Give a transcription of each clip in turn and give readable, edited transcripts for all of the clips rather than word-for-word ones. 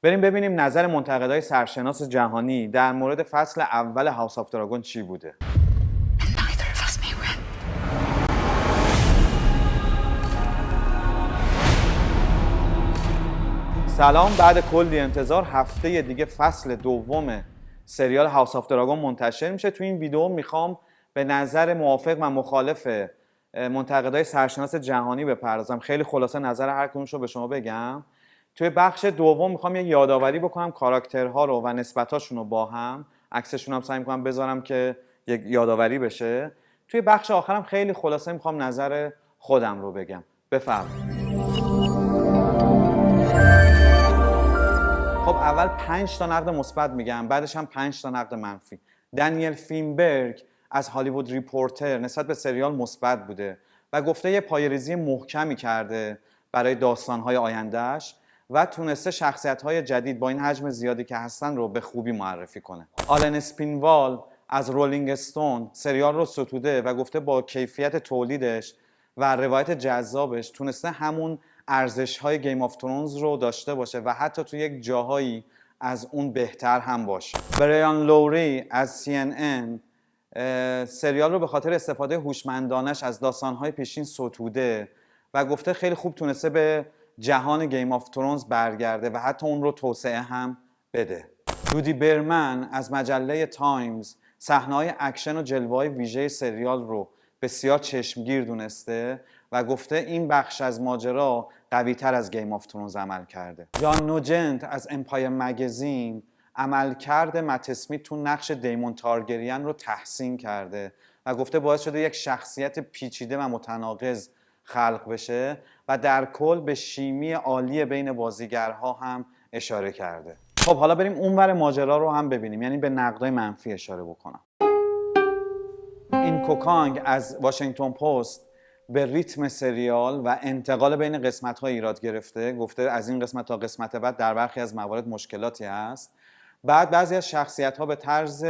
بریم ببینیم نظر منتقدای سرشناس جهانی در مورد فصل اول هاوس آف دراگون چی بوده. سلام، بعد کلی انتظار هفته دیگه فصل دوم سریال هاوس آف دراگون منتشر میشه. تو این ویدیو میخوام به نظر موافق و مخالف منتقدای سرشناس جهانی بپردازم. خیلی خلاصه نظر هر کدومش رو به شما بگم. توی بخش دوم میخوام یه یادآوری بکنم کاراکترها رو و نسبتاشون رو با هم، عکسشون هم سعی میکنم بذارم که یک یادآوری بشه. توی بخش آخرم خیلی خلاصه میخوام نظر خودم رو بگم. بفرمایید. خب اول 5 تا نقد مثبت میگم، بعدش هم 5 تا نقد منفی. دنیل فینبرگ از هالیوود ریپورتر نسبت به سریال مثبت بوده و گفته یه پایه‌ریزی محکمی کرده برای داستان‌های آیندهش و تونسته شخصیت‌های جدید با این حجم زیادی که هستن رو به خوبی معرفی کنه. آلن اسپینوال از رولینگ استون سریال رو ستوده و گفته با کیفیت تولیدش و روایت جذابش تونسته همون ارزش‌های گیم آف ترونز رو داشته باشه و حتی تو یک جاهایی از اون بهتر هم باشه. برایان لوری از CNN سریال رو به خاطر استفاده هوشمندانش از داستان‌های پیشین ستوده و گفته خیلی خوب تونسته به جهان گیم آف ترونز برگرده و حتی اون رو توسعه هم بده. جودی برمن از مجله تایمز صحنه‌های اکشن و جلوه‌های ویژه سریال رو بسیار چشمگیر دونسته و گفته این بخش از ماجرا قوی‌تر از گیم آف ترونز عمل کرده. جان نوجنت از امپایر مگزین عملکرد مت اسمیت تو نقش دیمون تارگریان رو تحسین کرده و گفته باعث شده یک شخصیت پیچیده و متناقض خلق بشه و در کل به شیمی عالی بین بازیگرها هم اشاره کرده. خب حالا بریم اونور ماجرا رو هم ببینیم، یعنی به نقدای منفی اشاره بکنم. این کوکانگ از واشنگتن پست به ریتم سریال و انتقال بین قسمت‌ها ایراد گرفته. گفته از این قسمت تا قسمت بعد در برخی از موارد مشکلاتی هست. بعد بعضی از شخصیت‌ها به طرز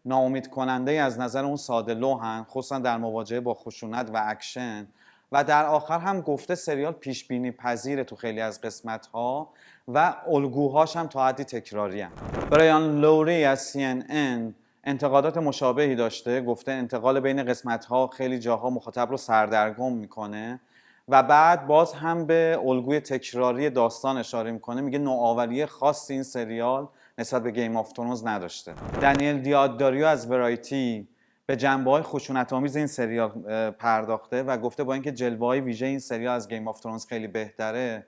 ناامید کننده از نظر اون ساده لوحن، خصوصا در مواجهه با خشونت و اکشن. و در آخر هم گفته سریال پیش بینی پذیره تو خیلی از قسمت‌ها و الگوهاش هم تا حدی تکراری هستند. برایان لوری از CNN انتقادات مشابهی داشته. گفته انتقال بین قسمت‌ها خیلی جاها مخاطب رو سردرگم میکنه و بعد باز هم به الگوی تکراری داستان اشاره میکنه. میگه نوآوری خاصی این سریال نسبت به گیم آف ترونز نداشته. دنیل دیاداریو از ورایتی به جنبه‌های خشونت‌آمیز این سریال پرداخته و گفته با اینکه جلوه‌های ویژه این سریال از گیم آف ترونز خیلی بهتره،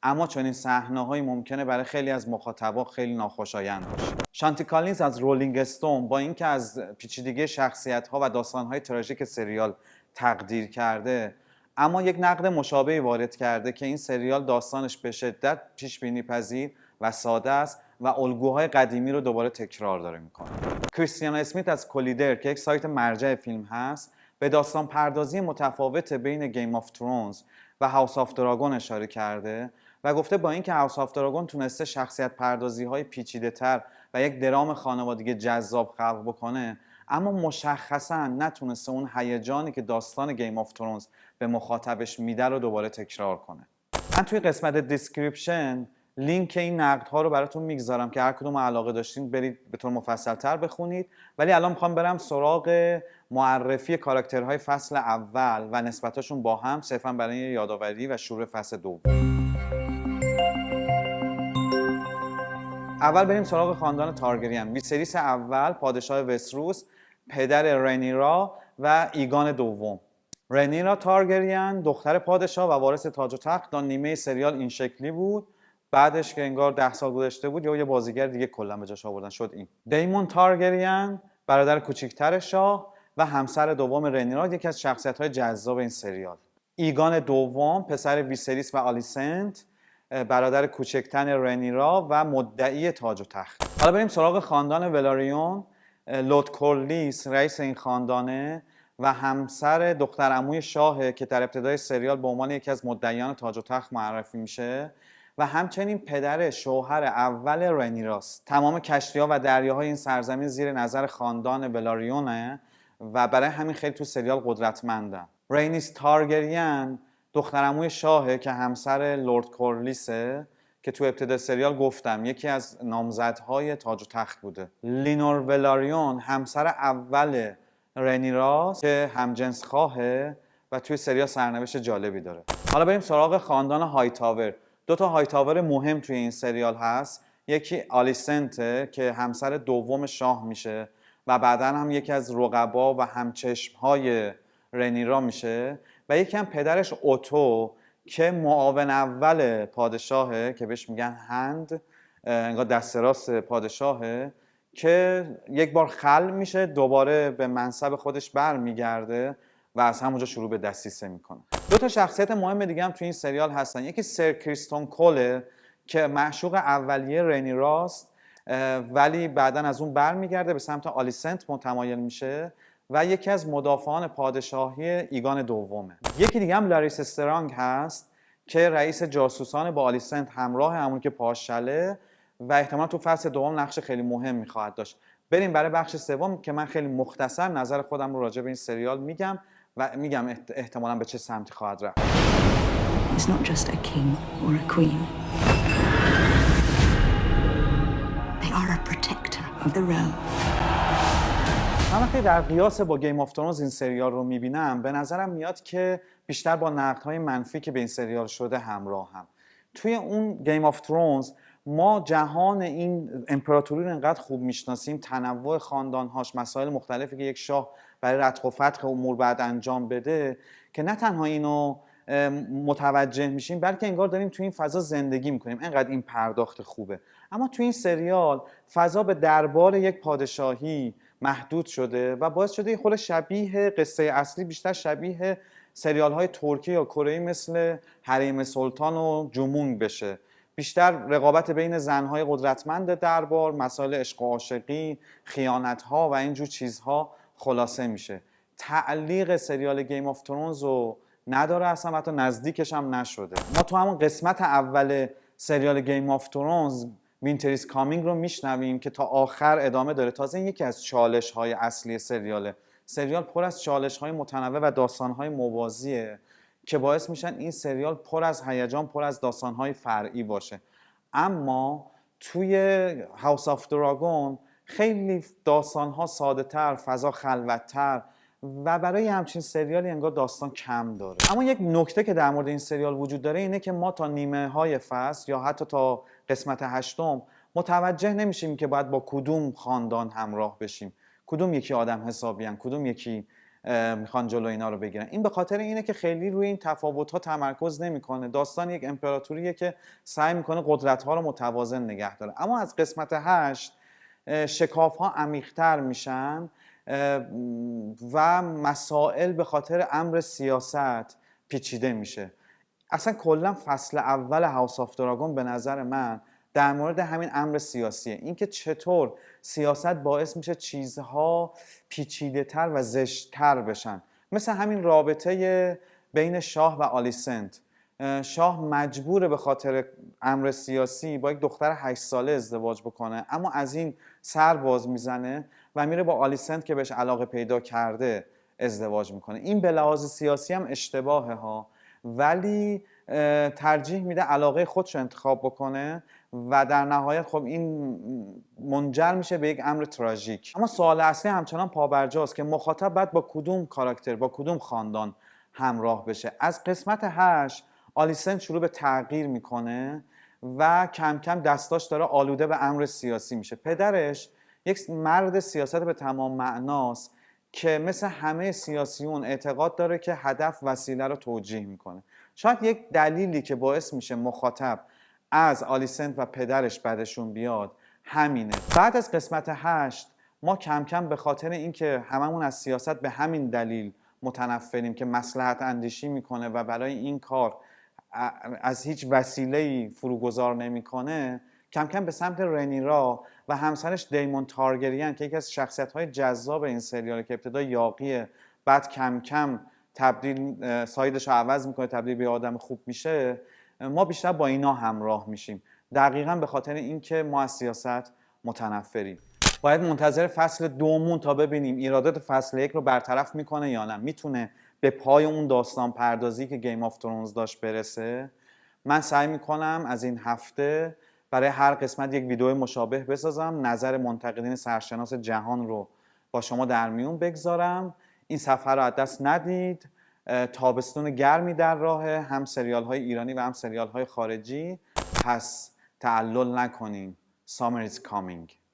اما چنین صحنه‌هایی ممکنه برای خیلی از مخاطبا خیلی ناخوشایند باشه. شانتی کالینز از رولینگ استون با اینکه از پیچیدگی شخصیت‌ها و داستان‌های تراژیک سریال تقدیر کرده، اما یک نقد مشابهی وارد کرده که این سریال داستانش به شدت پیش‌بینی پذیر و ساده است و الگوهای قدیمی رو دوباره تکرار داره میکنه. کریستیان اسمیت از کلیدر که یک سایت مرجع فیلم هست به داستان پردازی متفاوت بین گیم آف ترونز و هاوس آف دراگون اشاره کرده و گفته با اینکه هاوس آف دراگون تونسته شخصیت پردازی های پیچیده تر و یک درام خانوادگی جذاب خلق بکنه، اما مشخصا نتونسته اون هیجانی که داستان گیم آف ترونز به مخاطبش میده رو دوباره تکرار کنه. من توی قسمت دیسکریپشن لینک این نقدها رو براتون میگذارم که هر کدوم علاقه داشتین برید به طور مفصل‌تر بخونید. ولی الان میخوام برم سراغ معرفی کاراکترهای فصل اول و نسبتاشون با هم، صرفا برای یادآوری و شروع فصل دوم. اول بریم سراغ خاندان تارگریان. ویسریس اول پادشاه وستروس، پدر رنیرا و ایگان دوم. رنیرا تارگریان دختر پادشاه و وارث تاج و تخت تا نیمه سریال این شکلی بود. بعدش که انگار 10 سال گذشته بود یا یه بازیگر دیگه کلا به جاش آوردن شد این. دیمون تارگریان برادر کوچیکتر شاه و همسر دوم رنیرا، یکی از شخصیت‌های جذاب این سریال. ایگان دوم پسر ویسریس و آلیسنت، برادر کوچکتر رنیرا و مدعی تاج و تخت. حالا بریم سراغ خاندان ولاریون. لورد کورلیس رئیس این خاندانه و همسر دختر عموی شاه که در ابتدای سریال به عنوان یکی از مدعیان تاج و تخت معرفی میشه و همچنین پدر شوهر اول رنیراست. تمام کشتی‌ها و دریاهای این سرزمین زیر نظر خاندان ولاریونه و برای همین خیلی تو سریال قدرتمندن. رینیس تارگریان دختر عموی شاهه که همسر لورد کورلیسه که تو ابتدا سریال گفتم یکی از نامزدهای تاج و تخت بوده. لینور ولاریون همسر اول رنیراست که همجنس خواهه و توی سریال سرنوشت جالبی داره. حالا بریم سراغ خاندان هایتاور. دو تا هایتاور مهم توی این سریال هست. یکی آلیسنته که همسر دوم شاه میشه و بعداً هم یکی از رقبا و همچشمهای رنیرا میشه و یکی هم پدرش اوتو که معاون اول پادشاهه که بهش میگن هند، انگار دست راست پادشاهه، که یک بار خلع میشه دوباره به منصب خودش برمیگرده و از همونجا شروع به دسیسه میکنه. دو تا شخصیت مهم دیگه هم توی این سریال هستن. یکی سر کریستون کوله که معشوق اولیه رنیراست ولی بعداً از اون برمیگرده به سمت آلیسنت متمایل میشه و یکی از مدافعان پادشاهی ایگان دومه. یکی دیگه هم لاریس استرانگ هست که رئیس جاسوسان با آلیسنت همراه، همون که پاشله و احتمالا تو فصل دوم نقش خیلی مهمی خواهد داشت. بریم برای بخش سوم که من خیلی مختصر نظر خودم رو راجع به این سریال میگم و میگم احتمالا به چه سمتی خواهد رفت. He's not just a king or a queen. They are a protector of the realm. من وقتی در قیاس با گیم آف ترونز این سریال رو میبینم به نظرم میاد که بیشتر با نقدهای منفی که به این سریال شده همراه هم. توی اون گیم آف ترونز ما جهان این امپراتوری رو انقدر خوب میشناسیم، تنوع خاندانهاش، مسائل مختلفی که یک شاه برای رتق و فتق امور بعد انجام بده که نه تنها اینو متوجه میشیم بلکه انگار داریم توی این فضا زندگی میکنیم. انقدر این پرداخت خوبه. اما توی این سریال فضا به دربار یک پادشاهی محدود شده و باعث شده یه خورده شبیه قصه اصلی، بیشتر شبیه سریال های ترکی یا کره‌ای مثل حریم سلطان و جمونگ بشه. بیشتر رقابت بین زنهای قدرتمند دربار، مسائل عشق و عاشقی، خیانت‌ها و اینجور چیزها خلاصه میشه. تعلیق سریال گیم آف ترونز رو نداره، اصلا حتی نزدیکش هم نشده. ما تو همون قسمت اول سریال گیم آف ترونز وینتر ایز کامینگ رو میشنویم که تا آخر ادامه داره. تازه این یکی از چالش‌های اصلی سریاله. سریال پر از چالش‌های متنوع و داستان‌های موازیه که باعث میشن این سریال پر از هیجان، پر از داستان‌های فرعی باشه. اما توی هاوس آف دراگون خیلی داستان‌ها ساده‌تر، فضا خلوت‌تر و برای همچین سریالی انگار داستان کم داره. اما یک نکته که در مورد این سریال وجود داره اینه که ما تا نیمه های فصل یا حتی تا قسمت 8 متوجه نمیشیم که باید با کدوم خاندان همراه بشیم، کدوم یکی آدم حسابیان، کدوم یکی میخوان جلو اینا رو بگیرن. این به خاطر اینه که خیلی روی این تفاوت‌ها تمرکز نمیکنه. داستان یک امپراتوریه که سعی میکنه قدرت‌ها رو متوازن نگه داره. اما از قسمت 8 شکاف‌ها عمیق‌تر میشن و مسائل به خاطر امر سیاست پیچیده میشه. اصلا کلا فصل اول هاوس آف دراگون به نظر من در مورد همین امر سیاسیه. اینکه چطور سیاست باعث میشه چیزها پیچیده تر و زشت تر بشن. مثل همین رابطه بین شاه و آلیسنت. شاه مجبوره به خاطر امر سیاسی با یک دختر 8 ساله ازدواج بکنه، اما از این سر باز میزنه و میره با آلیسنت که بهش علاقه پیدا کرده ازدواج میکنه. این به لحاظ سیاسی هم اشتباهه ها، ولی ترجیح میده علاقه خودش رو انتخاب بکنه و در نهایت خب این منجر میشه به یک امر تراژیک. اما سوال اصلی همچنان پابرجاست که مخاطب باید با کدوم کاراکتر، با کدوم خاندان همراه بشه. از قسمت 8 آلیسنت شروع به تغییر میکنه و کم کم دستاش داره آلوده به امر سیاسی میشه. پدرش یک مرد سیاست به تمام معناست که مثل همه سیاسیون اعتقاد داره که هدف وسیله رو توجیه میکنه. شاید یک دلیلی که باعث میشه مخاطب از آلیسنت و پدرش بعدشون بیاد همینه. بعد از قسمت 8 ما کم کم به خاطر اینکه هممون از سیاست به همین دلیل متنفریم که مصلحت اندیشی میکنه و برای این کار از هیچ وسیله‌ای فروگذار نمیکنه، کم کم به سمت رنیرا و همسرش دیمون تارگریان که یکی از شخصیت‌های جذاب این سریاله که ابتدا یاغیه بعد کم کم تبدیل سایدش رو عوض میکنه، تبدیل به آدم خوب میشه، ما بیشتر با اینا همراه میشیم. دقیقاً به خاطر اینکه ما از سیاست متنفریم. باید منتظر فصل 2 تا ببینیم ایرادات فصل 1 رو برطرف میکنه یا نه، میتونه به پای اون داستان پردازی که گیم آف ترونز داشت برسه. من سعی میکنم از این هفته برای هر قسمت یک ویدیو مشابه بسازم، نظر منتقدین سرشناس جهان رو با شما در میون بگذارم. این صفحه رو از دست ندید. تابستون گرمی در راهه، هم سریال های ایرانی و هم سریال های خارجی، پس تعلل نکنین. Summer is coming.